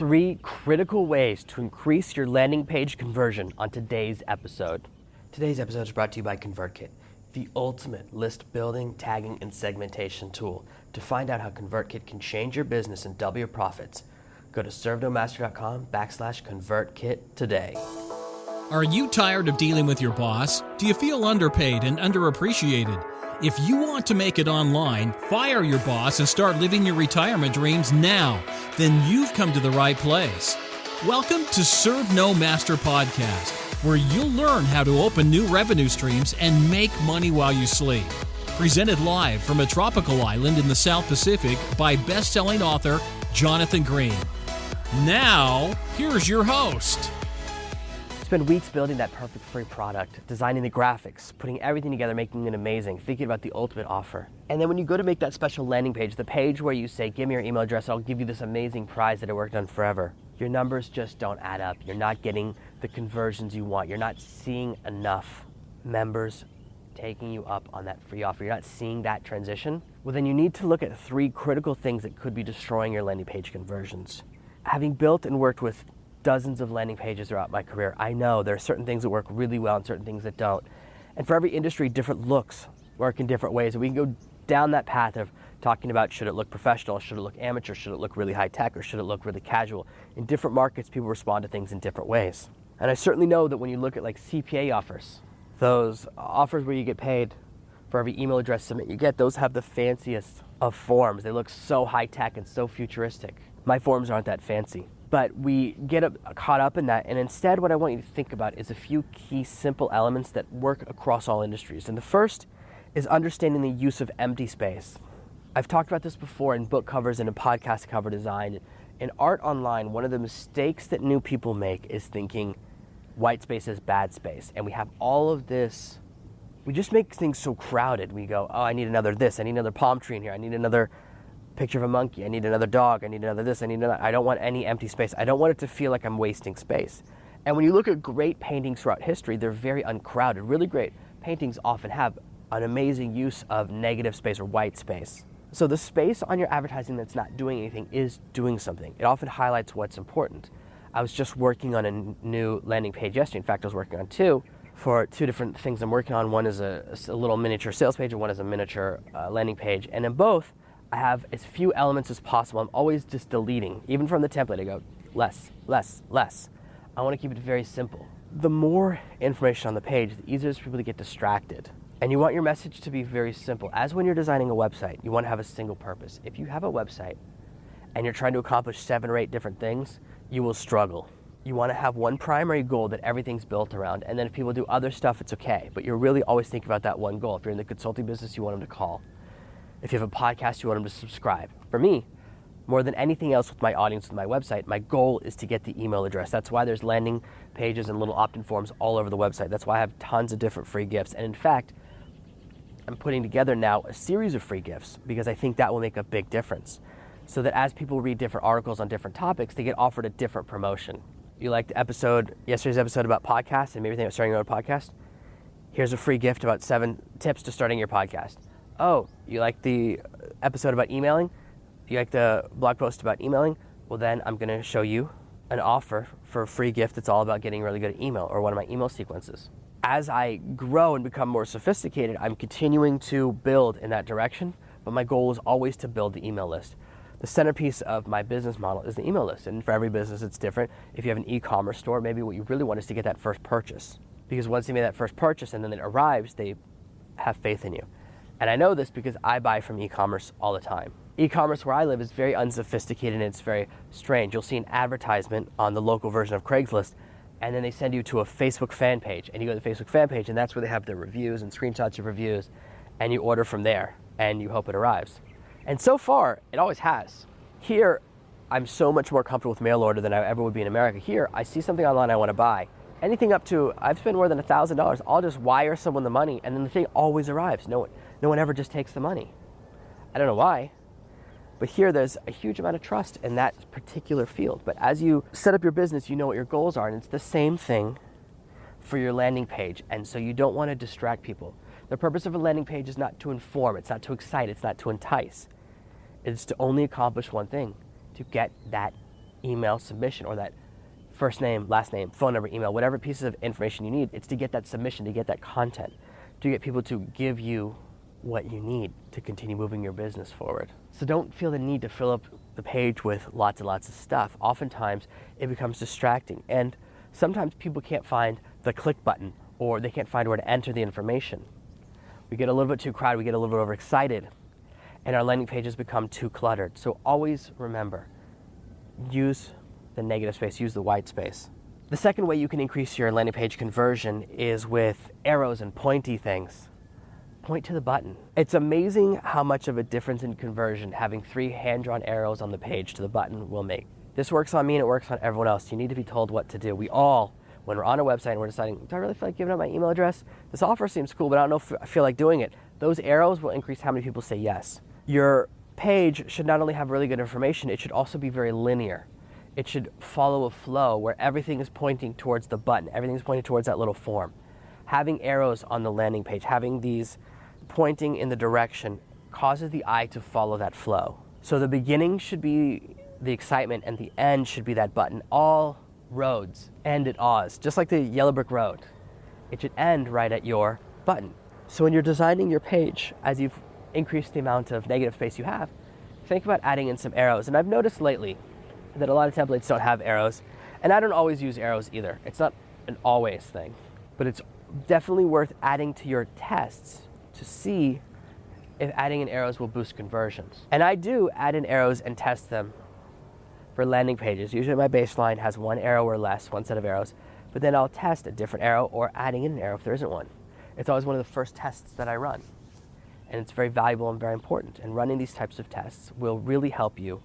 3 critical ways to increase your landing page conversion on today's episode. Today's episode is brought to you by ConvertKit, the ultimate list building, tagging, and segmentation tool. To find out how ConvertKit can change your business and double your profits, go to servenomaster.com/ConvertKit today. Are you tired of dealing with your boss? Do you feel underpaid and underappreciated? If you want to make it online, fire your boss and start living your retirement dreams now, then you've come to the right place. Welcome to Serve No Master Podcast, where you'll learn how to open new revenue streams and make money while you sleep. Presented live from a tropical island in the South Pacific by best-selling author Jonathan Green. Now, here's your host. Spend weeks building that perfect free product, designing the graphics, putting everything together, making it amazing, thinking about the ultimate offer. And then when you go to make that special landing page, the page where you say, give me your email address, I'll give you this amazing prize that I worked on forever, your numbers just don't add up. You're not getting the conversions you want. You're not seeing enough members taking you up on that free offer. You're not seeing that transition. Well, then you need to look at 3 critical things that could be destroying your landing page conversions. Having built and worked with dozens of landing pages throughout my career, I know there are certain things that work really well and certain things that don't. And for every industry, different looks work in different ways. And we can go down that path of talking about, should it look professional, should it look amateur, should it look really high tech, or should it look really casual? In different markets, people respond to things in different ways. And I certainly know that when you look at like CPA offers, those offers where you get paid for every email address submit you get, those have the fanciest of forms. They look so high tech and so futuristic. My forms aren't that fancy. But we get caught up in that, and instead what I want you to think about is a few key simple elements that work across all industries. And the first is understanding the use of empty space. I've talked about this before in book covers and in podcast cover design. In art online, one of the mistakes that new people make is thinking white space is bad space. And we have all of this, we just make things so crowded. We go, oh, I need another this, I need another palm tree in here, I need another picture of a monkey, I need another dog, I need another this, I need another. I don't want any empty space. I don't want it to feel like I'm wasting space. And when you look at great paintings throughout history, they're very uncrowded. Really great paintings often have an amazing use of negative space or white space. So the space on your advertising that's not doing anything is doing something. It often highlights what's important. I was just working on a new landing page yesterday. In fact, I was working on 2 for 2 different things I'm working on. One is a little miniature sales page, and one is a miniature landing page. And in both, I have as few elements as possible. I'm always just deleting. Even from the template, I go less, less, less. I want to keep it very simple. The more information on the page, the easier it is for people to get distracted. And you want your message to be very simple. As when you're designing a website, you want to have a single purpose. If you have a website and you're trying to accomplish 7 or 8 different things, you will struggle. You want to have one primary goal that everything's built around, and then if people do other stuff, it's okay. But you're really always thinking about that one goal. If you're in the consulting business, you want them to call. If you have a podcast, you want them to subscribe. For me, more than anything else with my audience, with my website, my goal is to get the email address. That's why there's landing pages and little opt-in forms all over the website. That's why I have tons of different free gifts. And in fact, I'm putting together now a series of free gifts because I think that will make a big difference. So that as people read different articles on different topics, they get offered a different promotion. You liked yesterday's episode about podcasts and maybe think about starting your own podcast? Here's a free gift about 7 tips to starting your podcast. Oh, you like the episode about emailing? You like the blog post about emailing? Well, then I'm going to show you an offer for a free gift that's all about getting really good at email, or one of my email sequences. As I grow and become more sophisticated, I'm continuing to build in that direction, but my goal is always to build the email list. The centerpiece of my business model is the email list, and for every business it's different. If you have an e-commerce store, maybe what you really want is to get that first purchase, because once they make that first purchase and then it arrives, they have faith in you. And I know this because I buy from e-commerce all the time. E-commerce where I live is very unsophisticated and it's very strange. You'll see an advertisement on the local version of Craigslist, and then they send you to a Facebook fan page, and you go to the Facebook fan page, and that's where they have their reviews and screenshots of reviews, and you order from there, and you hope it arrives. And so far, it always has. Here, I'm so much more comfortable with mail order than I ever would be in America. Here, I see something online I want to buy. Anything up to, I've spent more than $1,000, I'll just wire someone the money, and then the thing always arrives. No one ever just takes the money. I don't know why, but here there's a huge amount of trust in that particular field. But as you set up your business, you know what your goals are, and it's the same thing for your landing page. And so you don't want to distract people. The purpose of a landing page is not to inform, it's not to excite, it's not to entice. It's to only accomplish one thing, to get that email submission, or that first name, last name, phone number, email, whatever pieces of information you need. It's to get that submission, to get that content, to get people to give you what you need to continue moving your business forward. So don't feel the need to fill up the page with lots and lots of stuff. Oftentimes it becomes distracting, and sometimes people can't find the click button, or they can't find where to enter the information. We get a little bit too crowded, we get a little bit overexcited, and our landing pages become too cluttered. So always remember, use the negative space, use the white space. The second way you can increase your landing page conversion is with arrows and pointy things. Point to the button. It's amazing how much of a difference in conversion having 3 hand-drawn arrows on the page to the button will make. This works on me and it works on everyone else. You need to be told what to do. We all, when we're on a website and we're deciding, do I really feel like giving up my email address? This offer seems cool, but I don't know if I feel like doing it. Those arrows will increase how many people say yes. Your page should not only have really good information, it should also be very linear. It should follow a flow where everything is pointing towards the button, everything is pointing towards that little form. Having arrows on the landing page, having these pointing in the direction, causes the eye to follow that flow. So the beginning should be the excitement and the end should be that button. All roads end at Oz, just like the yellow brick road. It should end right at your button. So when you're designing your page, as you've increased the amount of negative space you have, think about adding in some arrows. And I've noticed lately that a lot of templates don't have arrows, and I don't always use arrows either. It's not an always thing, but it's definitely worth adding to your tests to see if adding in arrows will boost conversions. And I do add in arrows and test them for landing pages. Usually my baseline has 1 arrow or less, 1 set of arrows, but then I'll test a different arrow or adding in an arrow if there isn't one. It's always one of the first tests that I run. And it's very valuable and very important. And running these types of tests will really help you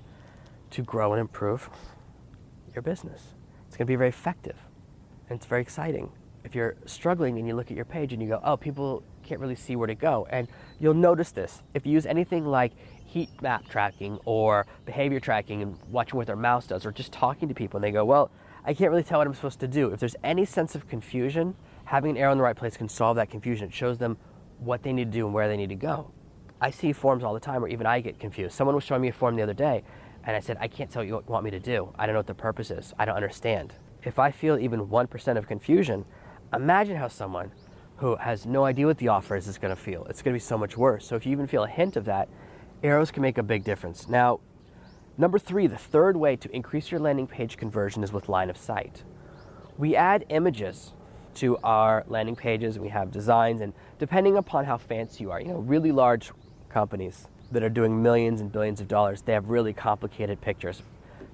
to grow and improve your business. It's going to be very effective and it's very exciting. If you're struggling and you look at your page and you go, oh, people can't really see where to go. And you'll notice this. If you use anything like heat map tracking or behavior tracking and watching what their mouse does, or just talking to people and they go, well, I can't really tell what I'm supposed to do. If there's any sense of confusion, having an arrow in the right place can solve that confusion. It shows them what they need to do and where they need to go. I see forms all the time where even I get confused. Someone was showing me a form the other day and I said, I can't tell what you want me to do. I don't know what the purpose is. I don't understand. If I feel even 1% of confusion, imagine how someone who has no idea what the offer is going to feel. It's going to be so much worse. So if you even feel a hint of that, arrows can make a big difference. Now, number 3, the third way to increase your landing page conversion is with line of sight. We add images to our landing pages and we have designs, and depending upon how fancy you are, really large companies that are doing millions and billions of dollars, they have really complicated pictures.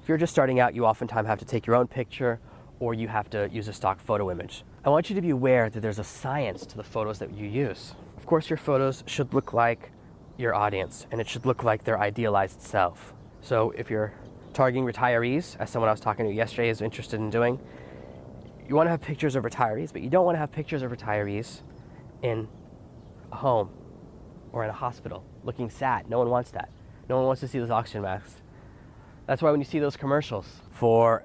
If you're just starting out, you oftentimes have to take your own picture or you have to use a stock photo image. I want you to be aware that there's a science to the photos that you use. Of course, your photos should look like your audience and it should look like their idealized self. So if you're targeting retirees, as someone I was talking to yesterday is interested in doing, you want to have pictures of retirees, but you don't want to have pictures of retirees in a home or in a hospital looking sad. No one wants that. No one wants to see those oxygen masks. That's why when you see those commercials for,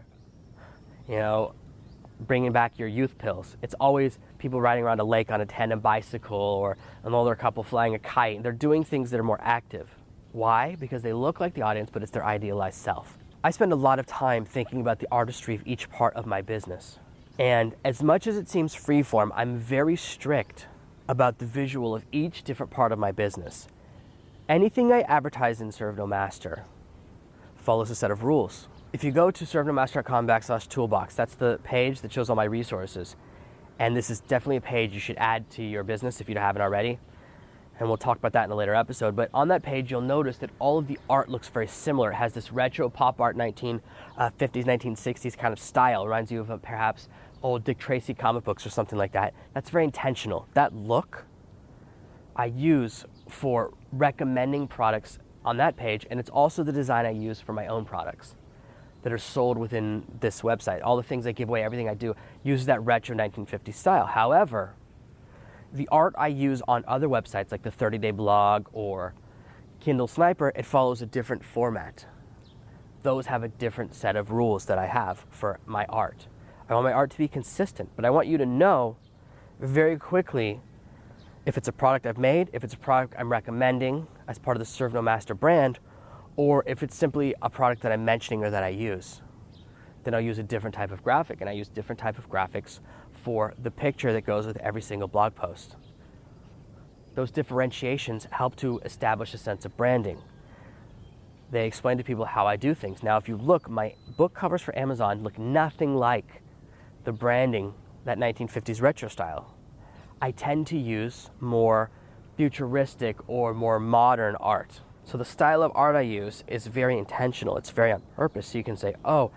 bringing back your youth pills, it's always people riding around a lake on a tandem bicycle or an older couple flying a kite. They're doing things that are more active. Why? Because they look like the audience, but it's their idealized self. I spend a lot of time thinking about the artistry of each part of my business. And as much as it seems freeform, I'm very strict about the visual of each different part of my business. Anything I advertise in Serve No Master follows a set of rules. If you go to servenomaster.com/toolbox, that's the page that shows all my resources. And this is definitely a page you should add to your business if you haven't already. And we'll talk about that in a later episode. But on that page, you'll notice that all of the art looks very similar. It has this retro pop art 1950s, 1960s kind of style. It reminds you of perhaps old Dick Tracy comic books or something like that. That's very intentional. That look I use for recommending products on that page, and it's also the design I use for my own products that are sold within this website. All the things I give away, everything I do, uses that retro 1950s style. However, the art I use on other websites like the 30-Day Blog or Kindle Sniper, it follows a different format. Those have a different set of rules that I have for my art. I want my art to be consistent, but I want you to know very quickly if it's a product I've made, if it's a product I'm recommending as part of the Serve No Master brand, or if it's simply a product that I'm mentioning or that I use. then I'll use a different type of graphic, and I use different type of graphics for the picture that goes with every single blog post. Those differentiations help to establish a sense of branding. They explain to people how I do things. Now, if you look, my book covers for Amazon look nothing like the branding, that 1950s retro style. I tend to use more futuristic or more modern art. So the style of art I use is very intentional. It's very on purpose. So you can say, oh,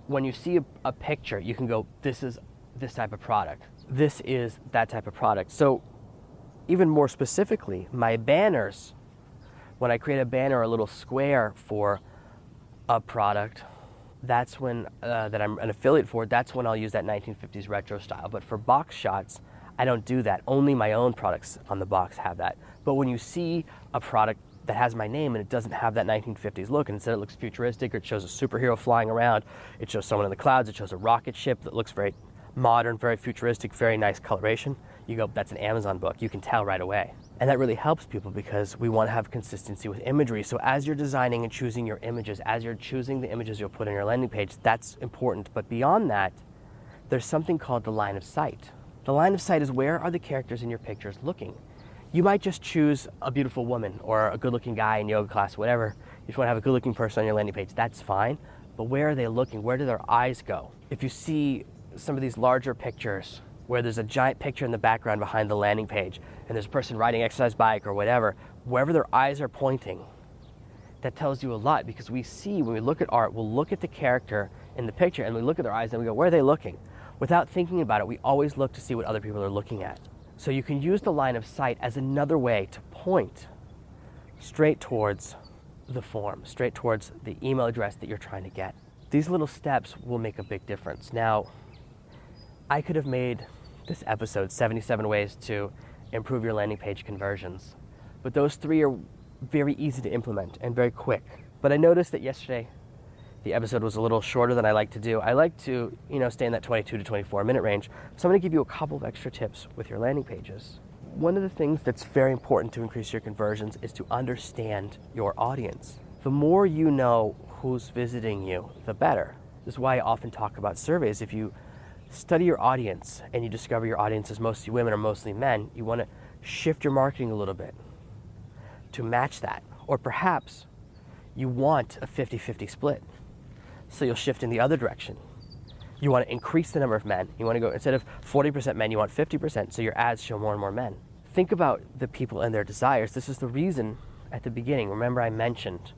when you see a picture, you can go, this is this type of product. This is that type of product. So even more specifically, my banners, when I create a banner or a little square for a product, that's when, that I'm an affiliate for, that's when I'll use that 1950s retro style. But for box shots, I don't do that. Only my own products on the box have that. But when you see a product that has my name and it doesn't have that 1950s look, and instead it looks futuristic, or it shows a superhero flying around, it shows someone in the clouds, it shows a rocket ship that looks very modern, very futuristic, very nice coloration, you go, that's an Amazon book. You can tell right away. And that really helps people because we want to have consistency with imagery. So as you're designing and choosing your images, as you're choosing the images you'll put on your landing page, that's important. But beyond that, there's something called the line of sight. The line of sight is, where are the characters in your pictures looking? You might just choose a beautiful woman or a good-looking guy in yoga class, whatever. You just want to have a good-looking person on your landing page. That's fine. But where are they looking? Where do their eyes go? If you see some of these larger pictures where there's a giant picture in the background behind the landing page and there's a person riding an exercise bike or whatever, wherever their eyes are pointing, that tells you a lot, because we see, when we look at art, we'll look at the character in the picture and we look at their eyes and we go, where are they looking? Without thinking about it, we always look to see what other people are looking at. So you can use the line of sight as another way to point straight towards the form, straight towards the email address that you're trying to get. These little steps will make a big difference. Now, I could have made this episode 77 ways to improve your landing page conversions, but those 3 are very easy to implement and very quick. But I noticed that yesterday the episode was a little shorter than I like to do. I like to, stay in that 22 to 24 minute range. So I'm going to give you a couple of extra tips with your landing pages. One of the things that's very important to increase your conversions is to understand your audience. The more you know who's visiting you, the better. This is why I often talk about surveys. If you study your audience and you discover your audience is mostly women or mostly men, you want to shift your marketing a little bit to match that. Or perhaps you want a 50-50 split, so you'll shift in the other direction. You want to increase the number of men. You want to go, instead of 40% men, you want 50%, so your ads show more and more men. Think about the people and their desires. This is the reason at the beginning, remember I mentioned,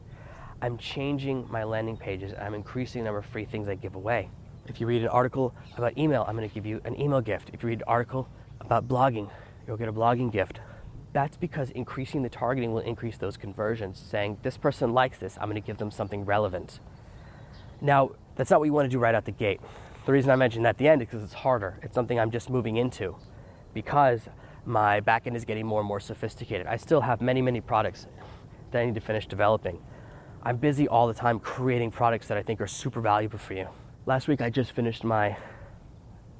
I'm changing my landing pages. I'm increasing the number of free things I give away. If you read an article about email, I'm going to give you an email gift. If you read an article about blogging, you'll get a blogging gift. That's because increasing the targeting will increase those conversions, saying this person likes this, I'm going to give them something relevant. Now, that's not what you want to do right out the gate. The reason I mentioned that at the end is because it's harder. It's something I'm just moving into because my backend is getting more and more sophisticated. I still have many, many products that I need to finish developing. I'm busy all the time creating products that I think are super valuable for you. Last week, I just finished my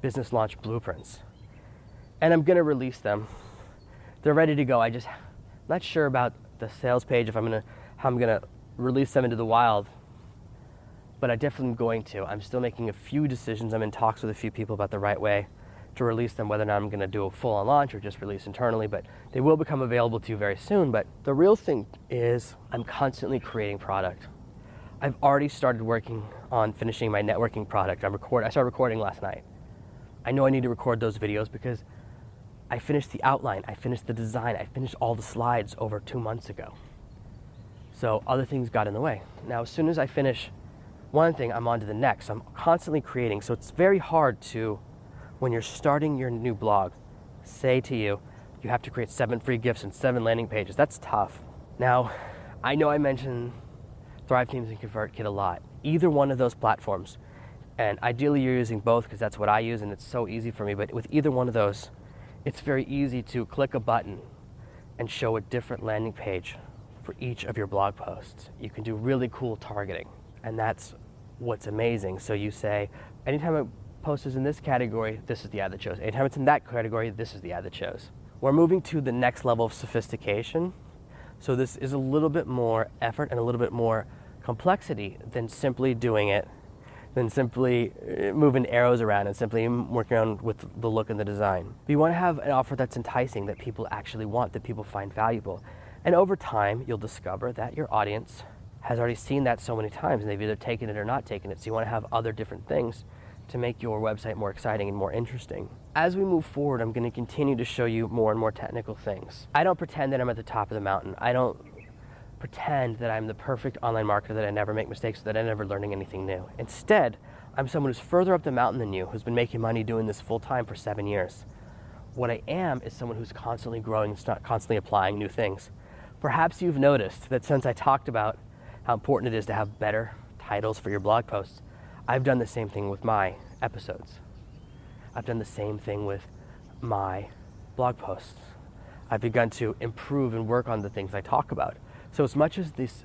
business launch blueprints, and I'm going to release them. They're ready to go. I'm not sure about the sales page, how I'm going to release them into the wild, but I definitely am going to. I'm still making a few decisions. I'm in talks with a few people about the right way to release them, whether or not I'm going to do a full-on launch or just release internally, but they will become available to you very soon. But the real thing is I'm constantly creating product. I've already started working on finishing my networking product. I started recording last night. I know I need to record those videos because I finished the outline, I finished the design, I finished all the slides over 2 months ago. So other things got in the way. Now, as soon as I finish one thing, I'm on to the next. I'm constantly creating. So it's very hard to, when you're starting your new blog, say to you, you have to create 7 free gifts and 7 landing pages. That's tough. Now, I know I mentioned Thrive Themes and ConvertKit a lot. Either one of those platforms, and ideally you're using both because that's what I use and it's so easy for me, but with either one of those, it's very easy to click a button and show a different landing page for each of your blog posts. You can do really cool targeting, and that's what's amazing. So you say, anytime a post is in this category, this is the ad that shows. Anytime it's in that category, this is the ad that shows. We're moving to the next level of sophistication. So this is a little bit more effort and a little bit more complexity than simply doing it than simply moving arrows around and simply working on with the look and the design. But you want to have an offer that's enticing, that people actually want, that people find valuable. And over time, you'll discover that your audience has already seen that so many times and they've either taken it or not taken it. So you want to have other different things to make your website more exciting and more interesting. As we move forward, I'm going to continue to show you more and more technical things. I don't pretend that I'm at the top of the mountain. I don't pretend that I'm the perfect online marketer, that I never make mistakes, that I'm never learning anything new. Instead, I'm someone who's further up the mountain than you, who's been making money doing this full time for 7 years. What I am is someone who's constantly growing and constantly applying new things. Perhaps you've noticed that since I talked about how important it is to have better titles for your blog posts, I've done the same thing with my episodes. I've done the same thing with my blog posts. I've begun to improve and work on the things I talk about. So as much as this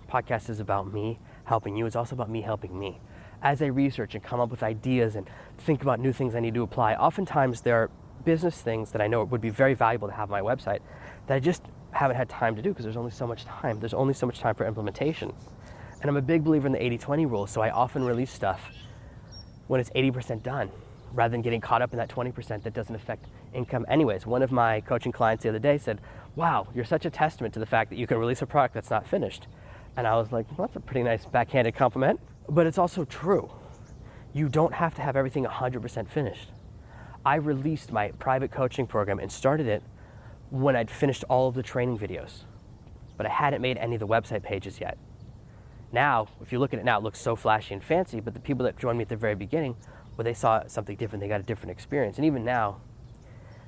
podcast is about me helping you, it's also about me helping me. As I research and come up with ideas and think about new things I need to apply, oftentimes there are business things that I know would be very valuable to have on my website that I just haven't had time to do because there's only so much time. There's only so much time for implementation. And I'm a big believer in the 80-20 rule, so I often release stuff when it's 80% done, rather than getting caught up in that 20% that doesn't affect income anyways. One of my coaching clients the other day said, "Wow, you're such a testament to the fact that you can release a product that's not finished." And I was like, well, that's a pretty nice backhanded compliment, but it's also true. You don't have to have everything 100% finished. I released my private coaching program and started it when I'd finished all of the training videos, but I hadn't made any of the website pages yet. Now, if you look at it now, it looks so flashy and fancy, but the people that joined me at the very beginning, well, they saw something different, they got a different experience. And even now,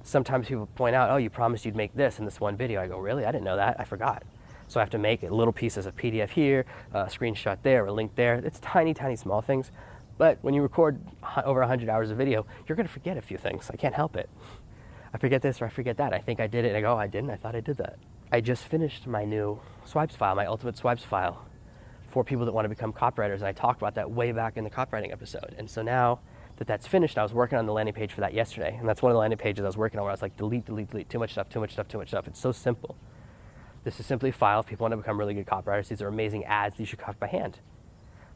sometimes people point out, oh, you promised you'd make this in this one video. I go, really? I didn't know that, I forgot. So I have to make it little pieces of PDF here, a screenshot there, a link there. It's tiny, tiny, small things. But when you record over 100 hours of video, you're gonna forget a few things. I can't help it. I forget this or I forget that. I think I did it, and I go, oh, I didn't, I thought I did that. I just finished my new swipes file, my ultimate swipes file, for people that want to become copywriters, and I talked about that way back in the copywriting episode. And so now that that's finished, I was working on the landing page for that yesterday, and that's one of the landing pages I was working on where I was like, delete, delete, delete, too much stuff, too much stuff, too much stuff. It's so simple. This is simply a file. If people want to become really good copywriters, these are amazing ads that you should copy by hand.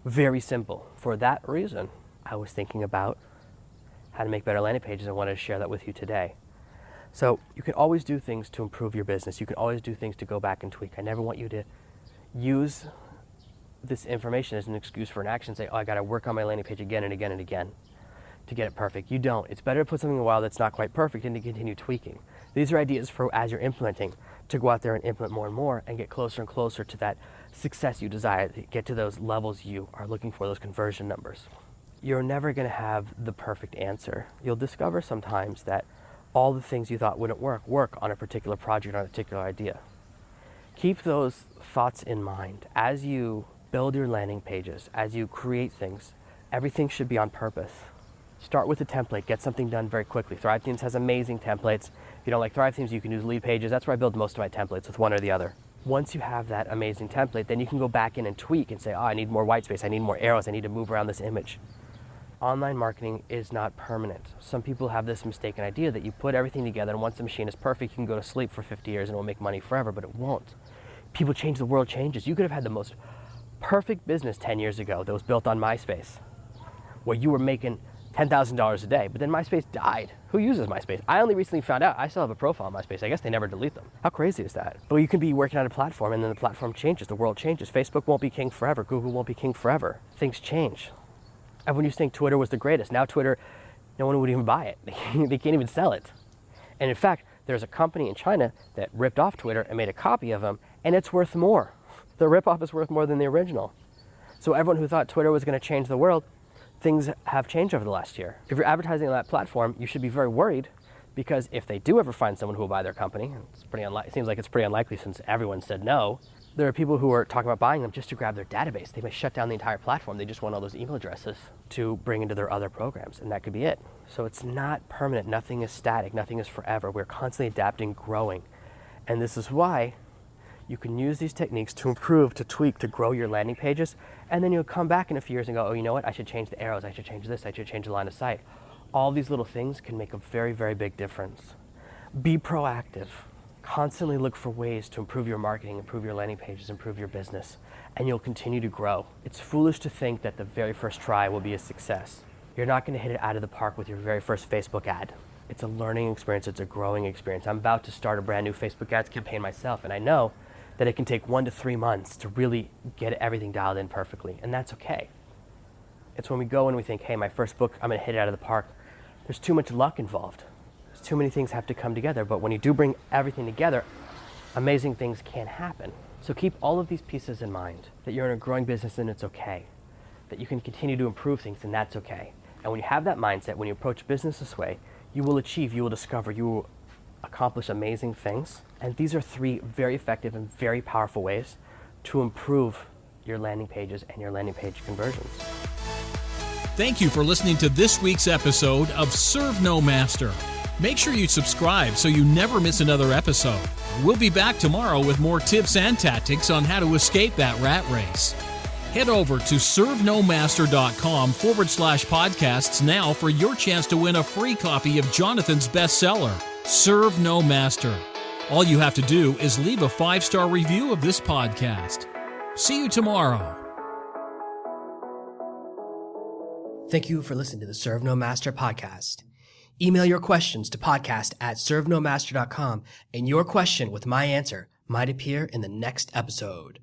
Very simple. For that reason, I was thinking about how to make better landing pages. I wanted to share that with you today. So you can always do things to improve your business. You can always do things to go back and tweak. I never want you to use this information as an excuse for an action, say, oh, I got to work on my landing page again and again and again to get it perfect. You don't. It's better to put something in a while that's not quite perfect and to continue tweaking. These are ideas for as you're implementing, to go out there and implement more and more and get closer and closer to that success you desire, to get to those levels you are looking for, those conversion numbers. You're never going to have the perfect answer. You'll discover sometimes that all the things you thought wouldn't work on a particular project or on a particular idea. Keep those thoughts in mind as you build your landing pages, as you create things. Everything should be on purpose. Start with a template, get something done very quickly. Thrive Themes has amazing templates. If you don't like Thrive Themes, you can use Lead Pages. That's where I build most of my templates, with one or the other. Once you have that amazing template, then you can go back in and tweak and say, oh, I need more white space, I need more arrows, I need to move around this image. Online marketing is not permanent. Some people have this mistaken idea that you put everything together and once the machine is perfect, you can go to sleep for 50 years and it will make money forever, but it won't. People change, the world changes. You could have had the most perfect business 10 years ago that was built on MySpace, where you were making $10,000 a day, but then MySpace died. Who uses MySpace? I only recently found out I still have a profile on MySpace. I guess they never delete them. How crazy is that? But you can be working on a platform and then the platform changes, the world changes. Facebook won't be king forever. Google won't be king forever. Things change. Everyone used to think Twitter was the greatest. Now Twitter, no one would even buy it. They can't even sell it. And in fact, there's a company in China that ripped off Twitter and made a copy of them, and it's worth more. The ripoff is worth more than the original. So everyone who thought Twitter was going to change the world, things have changed over the last year. If you're advertising on that platform, you should be very worried, because if they do ever find someone who will buy their company, it seems like it's pretty unlikely since everyone said no, there are people who are talking about buying them just to grab their database. They may shut down the entire platform. They just want all those email addresses to bring into their other programs, and that could be it. So it's not permanent. Nothing is static. Nothing is forever. We're constantly adapting, growing. And this is why you can use these techniques to improve, to tweak, to grow your landing pages, and then you'll come back in a few years and go, oh, you know what? I should change the arrows. I should change this. I should change the line of sight. All these little things can make a very, very big difference. Be proactive. Constantly look for ways to improve your marketing, improve your landing pages, improve your business. and you'll continue to grow. It's foolish to think that the very first try will be a success. You're not going to hit it out of the park with your very first Facebook ad. It's a learning experience, it's a growing experience. I'm about to start a brand new Facebook ads campaign myself, and I know that it can take 1 to 3 months to really get everything dialed in perfectly, and that's okay. It's when we go and we think, hey, my first book, I'm going to hit it out of the park. There's too much luck involved. There's too many things have to come together, but when you do bring everything together, amazing things can happen. So keep all of these pieces in mind, that you're in a growing business and it's okay, that you can continue to improve things and that's okay. And when you have that mindset, when you approach business this way, you will achieve, you will discover, you will accomplish amazing things. And these are 3 very effective and very powerful ways to improve your landing pages and your landing page conversions. Thank you for listening to this week's episode of Serve No Master. Make sure you subscribe so you never miss another episode. We'll be back tomorrow with more tips and tactics on how to escape that rat race. Head over to servenomaster.com/podcasts now for your chance to win a free copy of Jonathan's bestseller, Serve No Master. All you have to do is leave a 5-star review of this podcast. See you tomorrow. Thank you for listening to the Serve No Master podcast. Email your questions to podcast@servenomaster.com, and your question with my answer might appear in the next episode.